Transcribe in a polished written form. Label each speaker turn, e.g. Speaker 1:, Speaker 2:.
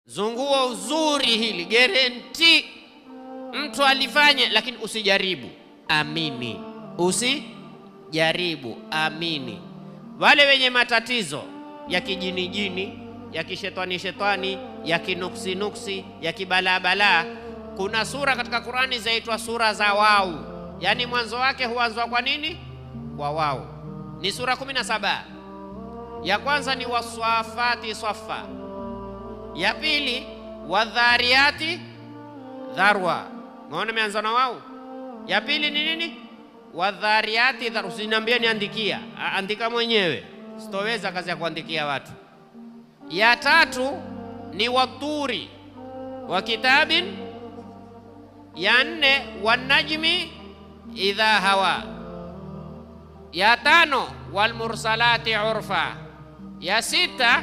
Speaker 1: Zunguo uzuri hili, guarantee mtu alifanya, lakini usijaribu, amini. Usijaribu, amini. Wale wenye matatizo ya kijini, ya kishetani, ya kinuksi, ya kibalabala, kuna sura katika Qur'ani zaitwa sura za wau, yani mwanzo wake huanzwa kwa nini? Kwa wau. Ni sura 17. Ya kwanza ni waswafati swafa, ya pili wadhariyati dharwa. Unaona imeanza na wau. Ya pili ni nini? Wadhariyati dharwa. Usiniambie niandikia, andika mwenyewe, sitoweza kazi ya kuandikia watu. Ya tatu ni waturi wa kitabin. Ya nne wanajmi idha hawa. Ya tano walmursalati urfa. Ya sita